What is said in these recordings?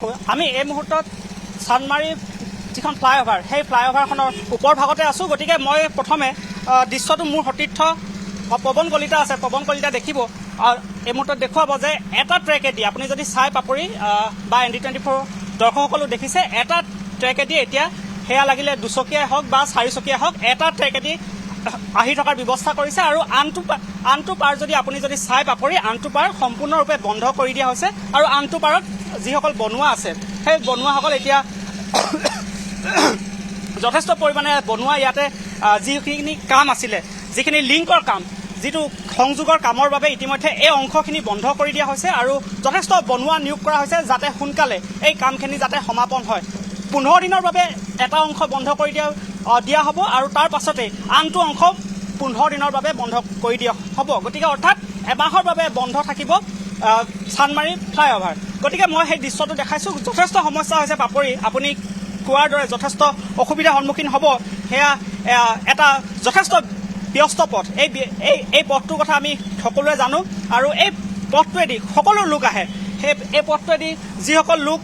আমি এই মুহূৰ্তত চানমাৰী যিখন ফ্লাইঅভাৰ সেই ফ্লাইঅভাৰখনৰ ওপৰ ভাগতে আছোঁ। গতিকে মই প্ৰথমে দৃশ্যটো মোৰ সতীৰ্থ পৱন কলিতা আছে, পৱন কলিতা দেখিব এই মুহূৰ্তত দেখুৱাব যে এটা ট্ৰেকেদি আপুনি যদি চাই পাপৰি বা ND24 দৰ্শকসকলো দেখিছে, এটা ট্ৰেকেদি এতিয়া সেয়া লাগিলে দুচকীয়াই হওক বা চাৰিচকীয়াই হওক, এটা ট্ৰেকেদি আহি থকাৰ ব্যৱস্থা কৰিছে। আৰু আনটো পাৰ যদি আপুনি যদি চাই পাপৰি আনটো পাৰ সম্পূৰ্ণৰূপে বন্ধ কৰি দিয়া হৈছে। আৰু আনটো পাৰত যিসকল বনুৱা আছে সেই বনুৱাসকল এতিয়া যথেষ্ট পৰিমাণে বনুৱা ইয়াতে যিখিনি কাম আছিলে, যিখিনি লিংকৰ কাম, যিটো সংযোগৰ কামৰ বাবে ইতিমধ্যে এই অংশখিনি বন্ধ কৰি দিয়া হৈছে আৰু যথেষ্ট বনুৱা নিয়োগ কৰা হৈছে যাতে সোনকালে এই কামখিনি যাতে সমাপন হয়। 15 দিনৰ বাবে এটা অংশ বন্ধ কৰি দিয়া হ'ব আৰু তাৰ পাছতে আনটো অংশ 15 দিনৰ বাবে বন্ধ কৰি দিয়া হ'ব। গতিকে অৰ্থাৎ এমাহৰ বাবে বন্ধ থাকিব চানমাৰী ফ্লাইঅভাৰ। গতিকে মই সেই দৃশ্যটো দেখাইছোঁ। যথেষ্ট সমস্যা হৈছে পাপৰি, আপুনি কোৱাৰ দৰে যথেষ্ট অসুবিধাৰ সন্মুখীন হ'ব। সেয়া এটা যথেষ্ট ব্যস্ত পথ। এই পথটোৰ কথা আমি সকলোৱে জানো আৰু এই পথটোৱেদি সকলো লোক আহে। এই পথটোৱেদি যিসকল লোক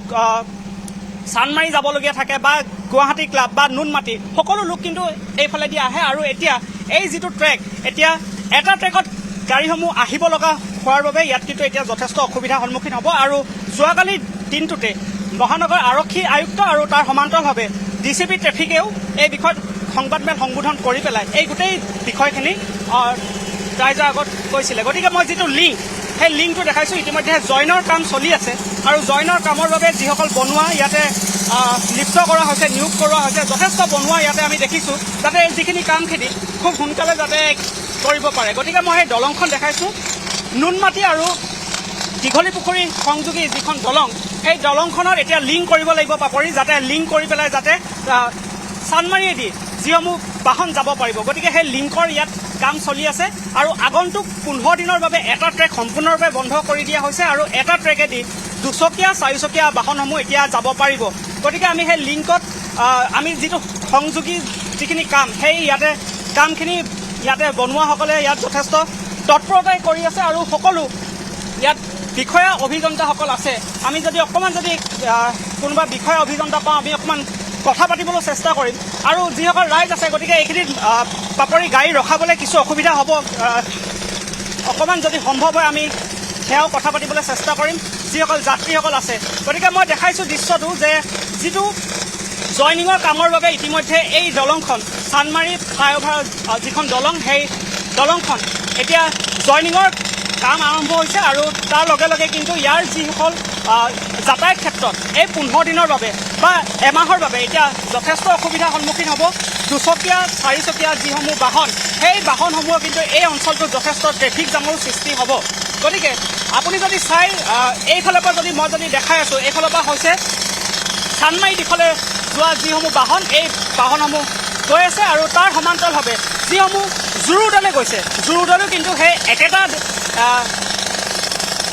চানমাৰী যাবলগীয়া থাকে বা গুৱাহাটী ক্লাব বা নুনমাটি সকলো লোক কিন্তু এইফালেদি আহে। আৰু এতিয়া এই যিটো ট্ৰেক, এতিয়া এটা ট্ৰেকত গাড়ীসমূহ আহিব লগা হোৱাৰ বাবে ইয়াত কিন্তু এতিয়া যথেষ্ট অসুবিধাৰ সন্মুখীন হ'ব। আৰু যোৱাকালিৰ দিনটোতে মহানগৰ আৰক্ষী আয়ুক্ত আৰু তাৰ সমান্তৰালভাৱে DCP ট্ৰেফিকেও এই বিষয়ত সংবাদমেল সম্বোধন কৰি পেলাই এই গোটেই বিষয়খিনি ৰাইজৰ আগত কৈছিলে। গতিকে মই যিটো লিংক, সেই লিংকটো দেখাইছোঁ। ইতিমধ্যে জইনৰ কাম চলি আছে আৰু জইনৰ কামৰ বাবে যিসকল বনুৱা ইয়াতে লিপ্ত কৰা হৈছে, নিয়োগ কৰোৱা হৈছে, যথেষ্ট বনুৱা ইয়াতে আমি দেখিছোঁ যাতে যিখিনি কামখিনি খুব সোনকালে যাতে কৰিব পাৰে। গতিকে মই সেই দলংখন দেখাইছোঁ। নুনমাটি আৰু দীঘলী পুখুৰী সংযোগী যিখন দলং, সেই দলংখনত এতিয়া লিংক কৰিব লাগিব পাপৰি, যাতে লিংক কৰি পেলাই যাতে চানমাৰীয়েদি যিসমূহ বাহন যাব পাৰিব। গতিকে সেই লিংকৰ ইয়াত কাম চলি আছে আৰু আগন্তুক 15 দিনৰ বাবে এটা ট্ৰেক সম্পূৰ্ণৰূপে বন্ধ কৰি দিয়া হৈছে আৰু এটা ট্ৰেকেদি দুচকীয়া চাৰিচকীয়া বাহনসমূহ এতিয়া যাব পাৰিব। গতিকে আমি সেই লিংকত আমি যিটো সংযোগী যিখিনি কাম, সেই কামখিনি ইয়াতে বনুৱাসকলে ইয়াত যথেষ্ট তৎপৰতাই কৰি আছে আৰু সকলো ইয়াত বিষয়া অভিযন্তাসকল আছে। আমি যদি অকণমান কোনোবা বিষয়া অভিযন্তা পাওঁ, আমি অকণমান কথা পাতিবলৈ চেষ্টা কৰিম। আৰু যিসকল ৰাইজ আছে, গতিকে এইখিনিত পাপৰি গাড়ী ৰখাবলৈ কিছু অসুবিধা হ'ব। অকণমান যদি সম্ভৱ হয় আমি সেয়াও কথা পাতিবলৈ চেষ্টা কৰিম যিসকল যাত্ৰীসকল আছে। গতিকে মই দেখাইছোঁ দৃশ্যটো যে যিটো জইনিঙৰ কামৰ বাবে ইতিমধ্যে এই দলংখন, চানমাৰী ফ্লাইঅভাৰ যিখন দলং, সেই দলংখন এতিয়া জইনিঙৰ কাম আৰম্ভ হৈছে আৰু তাৰ লগে লগে কিন্তু ইয়াৰ যিসকল যাতায়াত ক্ষেত্ৰত এই 15 দিনৰ বাবে বা এমাহৰ বাবে এতিয়া যথেষ্ট অসুবিধাৰ সন্মুখীন হ'ব। দুচকীয়া চাৰিচকীয়া যিসমূহ বাহন, সেই বাহনসমূহ কিন্তু এই অঞ্চলটোত যথেষ্ট ট্ৰেফিক জামৰ সৃষ্টি হ'ব। গতিকে আপুনি যদি চাই এইফালৰ পৰা মই যদি দেখাই আছোঁ, এইফালৰ পৰা হৈছে চানমাৰী দিশলৈ যোৱা যিসমূহ বাহন, এই বাহনসমূহ গৈ আছে আৰু তাৰ সমান্তৰালভাৱে যিসমূহ জুৰুডলৈ গৈছে, জুৰুডলৈও কিন্তু সেই একেটা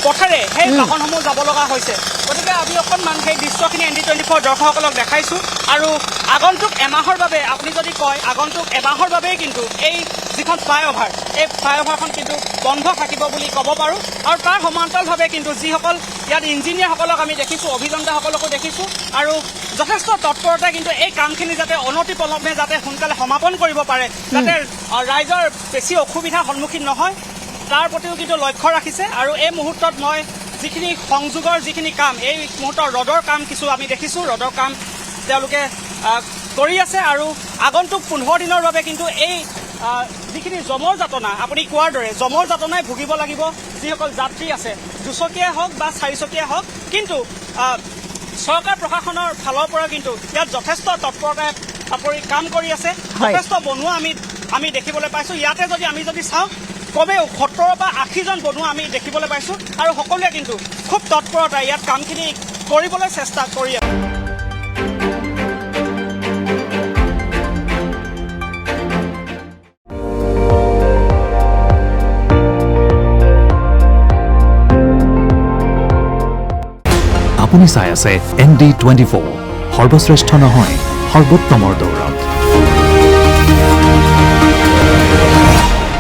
পথেৰে সেই বাহনসমূহ যাব লগা হৈছে। গতিকে আমি অকণমান সেই দৃশ্যখিনি ND24 দৰ্শকসকলক দেখাইছোঁ। আৰু আগন্তুক এমাহৰ বাবে আপুনি যদি কয়, আগন্তুক এমাহৰ বাবেই কিন্তু এই যিখন ফ্লাইঅভাৰ, এই ফ্লাইঅভাৰখন কিন্তু বন্ধ থাকিব বুলি ক'ব পাৰোঁ। আৰু তাৰ সমান্তৰালভাৱে কিন্তু যিসকল ইয়াত ইঞ্জিনিয়াৰসকলক আমি দেখিছোঁ, অভিযন্তাসকলকো দেখিছোঁ আৰু যথেষ্ট তৎপৰতাই কিন্তু এই কামখিনি যাতে অনতিপলমে যাতে সোনকালে সমাপন কৰিব পাৰে, যাতে ৰাইজৰ বেছি অসুবিধাৰ সন্মুখীন নহয়, তাৰ প্ৰতিও কিন্তু লক্ষ্য ৰাখিছে। আৰু এই মুহূৰ্তত মই যিখিনি সংযোগৰ যিখিনি কাম, এই মুহূৰ্তৰ ৰ'দৰ কাম কিছু আমি দেখিছোঁ, ৰ'দৰ কাম তেওঁলোকে কৰি আছে। আৰু আগন্তুক 15 দিনৰ বাবে কিন্তু এই যিখিনি জমৰ যাতনা, আপুনি কোৱাৰ দৰে জমৰ যাতনাই ভুগিব লাগিব যিসকল যাত্ৰী আছে, দুচকীয়াই হওক বা চাৰিচকীয়াই হওক। কিন্তু চৰকাৰ প্ৰশাসনৰ ফালৰ পৰা কিন্তু ইয়াত যথেষ্ট তৎপৰতাই কাম কৰি আছে। যথেষ্ট বনুৱা আমি দেখিবলৈ পাইছোঁ। ইয়াতে আমি যদি চাওঁ, কমেও 70 বা 80জন বনুৱা আমি দেখিবলৈ পাইছোঁ আৰু সকলোৱে কিন্তু খুব তৎপৰতাই ইয়াত কামখিনি কৰিবলৈ চেষ্টা কৰি আছে। আপুনি চাই আছে ND24, সৰ্বশ্ৰেষ্ঠ নহয়, সৰ্বোত্তমৰ দৌৰত।